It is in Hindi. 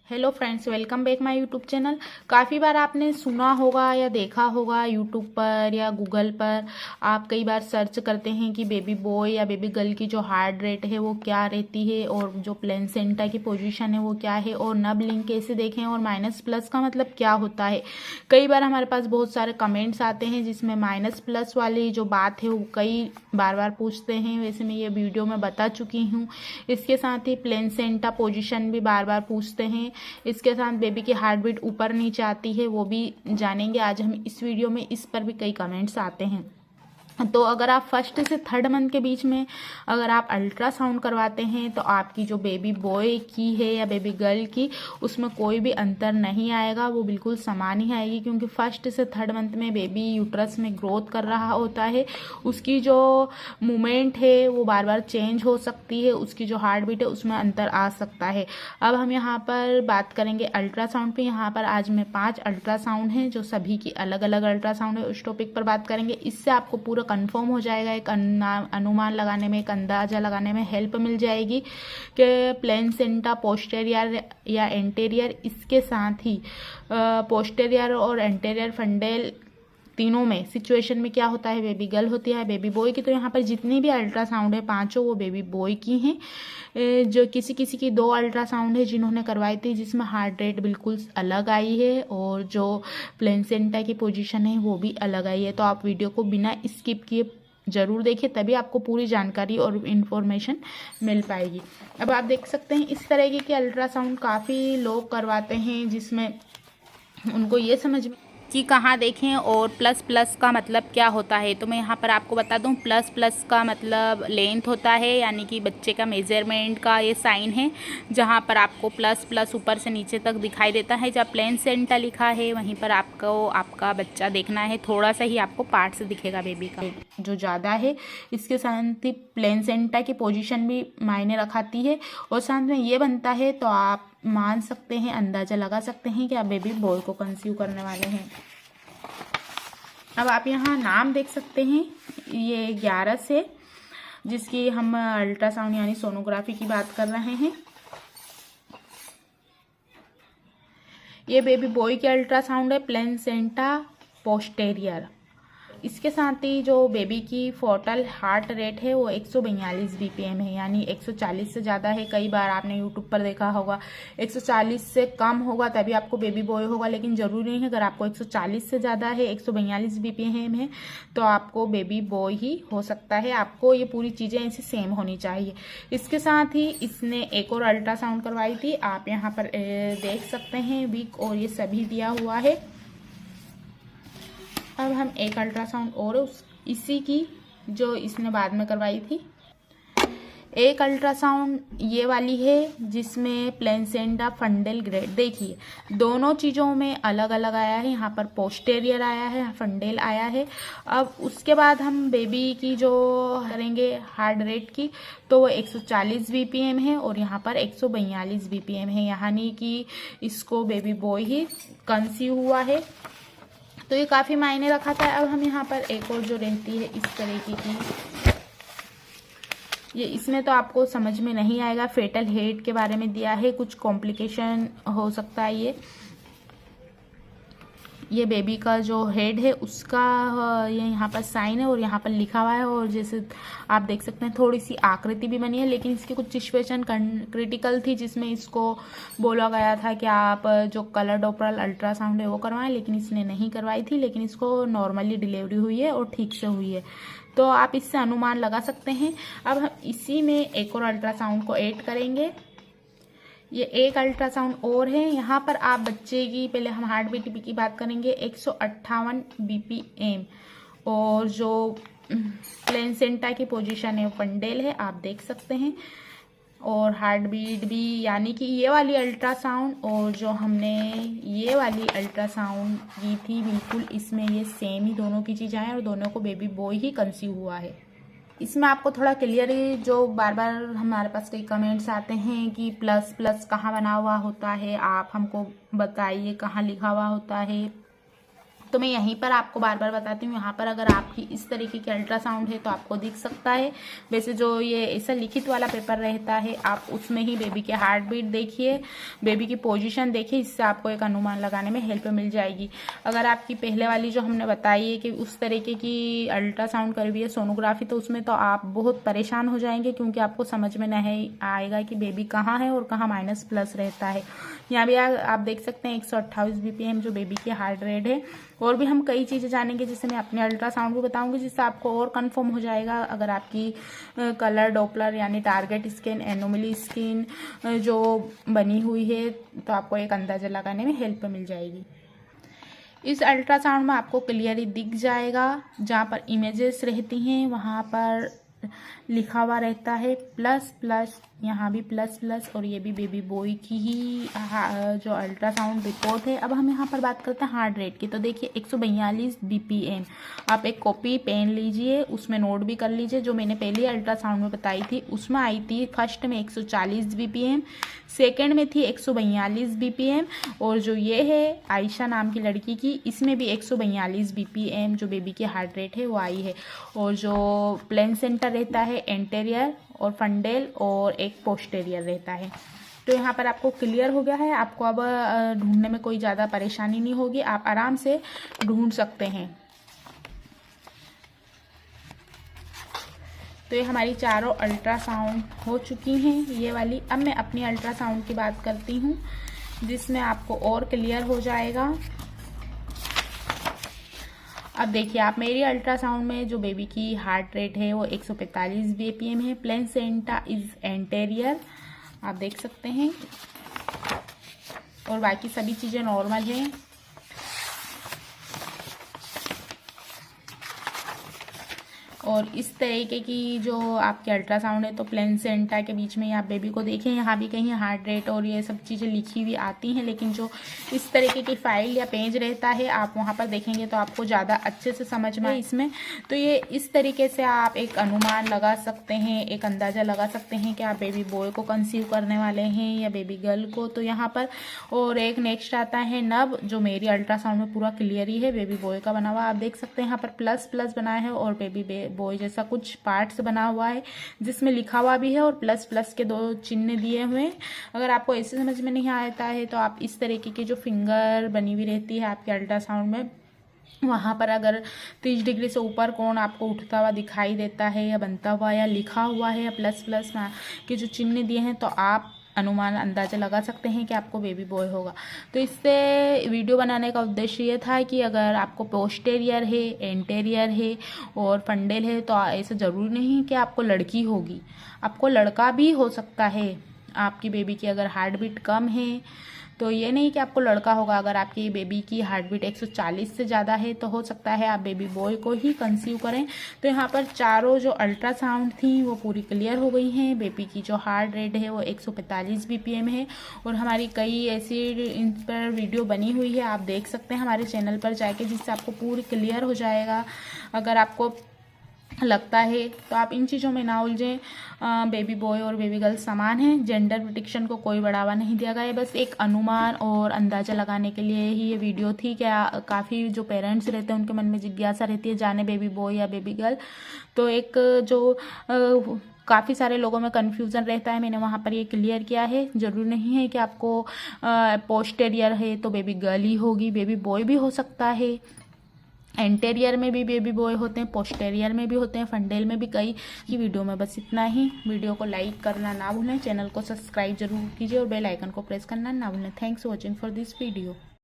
Hello friends, welcome back my YouTube channel. काफ़ी बार आपने सुना होगा या देखा होगा यूट्यूब पर या गूगल पर। आप कई बार सर्च करते हैं कि बेबी बॉय या बेबी गर्ल की जो हार्ट रेट है वो क्या रहती है और जो प्लेसेंटा की पोजीशन है वो क्या है और नब लिंक कैसे देखें और माइनस प्लस का मतलब क्या होता है। कई बार हमारे पास बहुत सारे कमेंट्स आते हैं जिसमें माइनस प्लस वाली जो बात है वो कई बार पूछते हैं। वैसे मैं ये वीडियो में बता चुकी हूँ। इसके साथ ही प्लेसेंटा पोजीशन भी बार बार पूछते हैं। इसके साथ बेबी की हार्ट बीट ऊपर नीचे आती है वो भी जानेंगे आज हम इस वीडियो में। इस पर भी कई कमेंट्स आते हैं। तो अगर आप फर्स्ट से थर्ड मंथ के बीच में अगर आप अल्ट्रासाउंड करवाते हैं तो आपकी जो बेबी बॉय की है या बेबी गर्ल की उसमें कोई भी अंतर नहीं आएगा, वो बिल्कुल समान ही आएगी। क्योंकि फर्स्ट से थर्ड मंथ में बेबी यूट्रस में ग्रोथ कर रहा होता है, उसकी जो मूवमेंट है वो बार बार चेंज हो सकती है, उसकी जो हार्ट बीट है उसमें अंतर आ सकता है। अब हम यहाँ पर बात करेंगे अल्ट्रासाउंड पे। यहाँ पर आज में 5 अल्ट्रासाउंड हैं जो सभी की अलग अलग अल्ट्रासाउंड है, उस टॉपिक पर बात करेंगे। इससे आपको पूरा कंफर्म हो जाएगा, एक अनुमान लगाने में, एक अंदाजा लगाने में हेल्प मिल जाएगी कि प्लेसेंटा पोस्टीरियर या एंटीरियर, इसके साथ ही पोस्टीरियर और एंटीरियर फंडेल तीनों में सिचुएशन में क्या होता है, बेबी गर्ल होती है बेबी बॉय की। तो यहाँ पर जितनी भी अल्ट्रासाउंड है पांचों वो बेबी बॉय की हैं। जो किसी किसी की 2 अल्ट्रासाउंड है जिन्होंने करवाई थी जिसमें हार्ट रेट बिल्कुल अलग आई है और जो प्लेसेंटा की पोजीशन है वो भी अलग आई है। तो आप वीडियो को बिना स्किप किए जरूर देखिए, तभी आपको पूरी जानकारी और इन्फॉर्मेशन मिल पाएगी। अब आप देख सकते हैं इस तरीके के अल्ट्रासाउंड काफ़ी लोग करवाते हैं जिसमें उनको ये समझ में कि कहाँ देखें और प्लस प्लस का मतलब क्या होता है। तो मैं यहाँ पर आपको बता दूँ, प्लस प्लस का मतलब लेंथ होता है, यानी कि बच्चे का मेजरमेंट का ये साइन है जहाँ पर आपको प्लस प्लस ऊपर से नीचे तक दिखाई देता है। जब प्लेसेंटा लिखा है वहीं पर आपको आपका बच्चा देखना है, थोड़ा सा ही आपको पार्ट से दिखेगा बेबी का जो ज़्यादा है। इसके साथ ही प्लेसेंटा की पोजीशन भी मायने रखाती है और साथ में ये बनता है तो आप मान सकते हैं, अंदाज़ा लगा सकते हैं कि आप बेबी बॉय को कंसीव करने वाले हैं। अब आप यहाँ नाम देख सकते हैं, ये 11 है जिसकी हम अल्ट्रासाउंड यानी सोनोग्राफी की बात कर रहे हैं। ये बेबी बॉय की अल्ट्रासाउंड है, प्लेसेंटा पोस्टीरियर। इसके साथ ही जो बेबी की फोटल हार्ट रेट है वो 142 बीपीएम है, यानी 140 से ज़्यादा है। कई बार आपने यूट्यूब पर देखा होगा 140 से कम होगा तभी आपको बेबी बॉय होगा, लेकिन ज़रूरी नहीं है। अगर आपको 140 से ज़्यादा है, 142 बीपीएम है, तो आपको बेबी बॉय ही हो सकता है। आपको ये पूरी चीज़ें ऐसे सेम होनी चाहिए। इसके साथ ही इसने एक और अल्ट्रासाउंड करवाई थी, आप यहाँ पर देख सकते हैं वीक और ये सभी दिया हुआ है। अब हम एक अल्ट्रासाउंड और इसी की जो इसने बाद में करवाई थी, एक अल्ट्रासाउंड ये वाली है जिसमें प्लेसेंटा फंडेल ग्रेड। देखिए दोनों चीज़ों में अलग अलग आया है, यहाँ पर पोस्टीरियर आया है, फंडेल आया है। अब उसके बाद हम बेबी की जो करेंगे हार्ट रेट की, तो वो 140 बीपीएम है और यहाँ पर 142 बीपीएम है, यानी कि इसको बेबी बॉय ही कंसीव हुआ है। तो ये काफ़ी मायने रखा था। अब हम यहाँ पर एक और जो रहती है इस तरीके की, ये इसमें तो आपको समझ में नहीं आएगा, फेटल हेड के बारे में दिया है, कुछ कॉम्प्लिकेशन हो सकता है। ये बेबी का जो हेड है उसका ये यहाँ पर साइन है और यहाँ पर लिखा हुआ है, और जैसे आप देख सकते हैं थोड़ी सी आकृति भी बनी है। लेकिन इसकी कुछ सिचुएशन क्रिटिकल थी जिसमें इसको बोला गया था कि आप जो कलर डॉपलर अल्ट्रासाउंड है वो करवाएं, लेकिन इसने नहीं करवाई थी। लेकिन इसको नॉर्मली डिलीवरी हुई है और ठीक से हुई है, तो आप इससे अनुमान लगा सकते हैं। अब हम इसी में एक और अल्ट्रासाउंड को ऐड करेंगे। ये एक अल्ट्रासाउंड और है, यहाँ पर आप बच्चे की, पहले हम हार्ट बीट की बात करेंगे, 158 बीपीएम और जो प्लेसेंटा की पोजीशन है फंडेल है, आप देख सकते हैं। और हार्ट बीट भी, यानी कि ये वाली अल्ट्रासाउंड और जो हमने ये वाली अल्ट्रासाउंड की थी बिल्कुल इसमें ये सेम ही दोनों की चीज़ें हैं और दोनों को बेबी बॉय ही कंसीव हुआ है। इसमें आपको थोड़ा क्लियर, जो बार बार हमारे पास कई कमेंट्स आते हैं कि प्लस प्लस कहाँ बना हुआ होता है, आप हमको बताइए कहाँ लिखा हुआ होता है। तो मैं यहीं पर आपको बार बार बताती हूँ, यहाँ पर अगर आपकी इस तरीके की अल्ट्रासाउंड है तो आपको दिख सकता है। वैसे जो ये ऐसा लिखित वाला पेपर रहता है आप उसमें ही बेबी के हार्ट बीट देखिए, बेबी की पोजीशन देखिए, इससे आपको एक अनुमान लगाने में हेल्प मिल जाएगी। अगर आपकी पहले वाली जो हमने बताई है कि उस तरीके की अल्ट्रासाउंड करवी है सोनोग्राफी, तो उसमें तो आप बहुत परेशान हो जाएंगे क्योंकि आपको समझ में नहीं आएगा कि बेबी कहाँ है और कहाँ माइनस प्लस रहता है। यहाँ भी आप देख सकते हैं 128 BPM जो बेबी की हार्ट रेट है। और भी हम कई चीज़ें जानेंगे जिससे मैं अपने अल्ट्रासाउंड को बताऊंगी, जिससे आपको और कंफर्म हो जाएगा। अगर आपकी कलर डॉपलर यानी टारगेट स्कैन, एनोमली स्किन जो बनी हुई है तो आपको एक अंदाज़ा लगाने में हेल्प मिल जाएगी। इस अल्ट्रासाउंड में आपको क्लियरली दिख जाएगा, जहाँ पर इमेजेस रहती हैं वहाँ पर लिखा हुआ रहता है प्लस प्लस, यहाँ भी प्लस प्लस, और ये भी बेबी बॉय की ही जो अल्ट्रासाउंड रिपोर्ट है। अब हम यहाँ पर बात करते हैं हार्ट रेट की। तो देखिए 142 BPM। आप एक कॉपी पेन लीजिए, उसमें नोट भी कर लीजिए। जो मैंने पहले अल्ट्रासाउंड में बताई थी उसमें आई थी फर्स्ट में 140 BPM, सेकेंड में थी 142 BPM, और जो ये है आयशा नाम की लड़की की, इसमें भी 142 BPM जो बेबी की हार्ट रेट है वो आई है। और जो प्लेन सेंटर रहता है एंटेरियर और फंडेल और एक पोस्टेरियर रहता है। तो यहाँ पर आपको क्लियर हो गया है, आपको अब ढूंढने में कोई ज़्यादा परेशानी नहीं होगी, आप आराम से ढूंढ सकते हैं। तो ये हमारी चारों अल्ट्रासाउंड हो चुकी हैं ये वाली। अब मैं अपनी अल्ट्रासाउंड की बात करती हूँ जिसमें आपको और क्लियर हो जाएगा। अब देखिए आप मेरी अल्ट्रासाउंड में जो बेबी की हार्ट रेट है वो 145 BPM है। प्लेसेंटा इज एंटेरियर, आप देख सकते हैं, और बाकी सभी चीज़ें नॉर्मल हैं। और इस तरीके की जो आपके अल्ट्रासाउंड है तो प्लेसेंटा के बीच में आप बेबी को देखें, यहाँ भी कहीं हार्ट रेट और ये सब चीज़ें लिखी हुई आती हैं, लेकिन जो इस तरीके की फाइल या पेज रहता है आप वहाँ पर देखेंगे तो आपको ज़्यादा अच्छे से समझ में इसमें। तो ये इस तरीके से आप एक अनुमान लगा सकते हैं, एक अंदाज़ा लगा सकते हैं कि आप बेबी बॉय को कंसीव करने वाले हैं या बेबी गर्ल को। तो यहाँ पर और एक नेक्स्ट आता है नब, जो मेरी अल्ट्रासाउंड में पूरा क्लियर ही है, बेबी बॉय का बना हुआ। आप देख सकते हैं यहाँ पर प्लस प्लस बनाया है और बेबी बॉय जैसा कुछ पार्ट्स बना हुआ है जिसमें लिखा हुआ भी है और प्लस प्लस के 2 चिन्ह दिए हुए हैं। अगर आपको ऐसे समझ में नहीं आता है तो आप इस तरीके की जो फिंगर बनी हुई रहती है आपके अल्ट्रासाउंड में, वहाँ पर अगर 30 डिग्री से ऊपर कोण आपको उठता हुआ दिखाई देता है या बनता हुआ या लिखा हुआ है या प्लस प्लस के जो चिन्ह दिए हैं, तो आप अनुमान अंदाज़ा लगा सकते हैं कि आपको बेबी बॉय होगा। तो इससे वीडियो बनाने का उद्देश्य ये था कि अगर आपको पोस्टेरियर है, एंटेरियर है और फंडेल है तो ऐसा ज़रूरी नहीं कि आपको लड़की होगी, आपको लड़का भी हो सकता है। आपकी बेबी की अगर हार्ट बीट कम है तो ये नहीं कि आपको लड़का होगा। अगर आपकी बेबी की हार्ट बीट 140 से ज़्यादा है तो हो सकता है आप बेबी बॉय को ही कंसीव करें। तो यहाँ पर चारों जो अल्ट्रासाउंड थी वो पूरी क्लियर हो गई हैं। बेबी की जो हार्ट रेट है वो 145 BPM है और हमारी कई ऐसी इन पर वीडियो बनी हुई है, आप देख सकते हैं हमारे चैनल पर जाके, जिससे आपको पूरी क्लियर हो जाएगा। अगर आपको लगता है तो आप इन चीज़ों में ना उलझें। बेबी बॉय और बेबी गर्ल समान हैं, जेंडर प्रोटेक्शन को कोई बढ़ावा नहीं दिया गया है। बस एक अनुमान और अंदाज़ा लगाने के लिए ही ये वीडियो थी। क्या काफ़ी जो पेरेंट्स रहते हैं उनके मन में जिज्ञासा रहती है जाने बेबी बॉय या बेबी गर्ल, तो एक जो काफ़ी सारे लोगों में कन्फ्यूज़न रहता है, मैंने वहाँ पर ये क्लियर किया है। ज़रूरी नहीं है कि आपको पोस्टेरियर है तो बेबी गर्ल ही होगी, बेबी बॉय भी हो सकता है। एंटेरियर में भी बेबी बॉय होते हैं, पोस्टेरियर में भी होते हैं, फंडेल में भी कई। की वीडियो में बस इतना ही। वीडियो को लाइक करना ना भूलें, चैनल को सब्सक्राइब जरूर कीजिए और बेल आइकन को प्रेस करना ना भूलें। Thanks for watching for this video.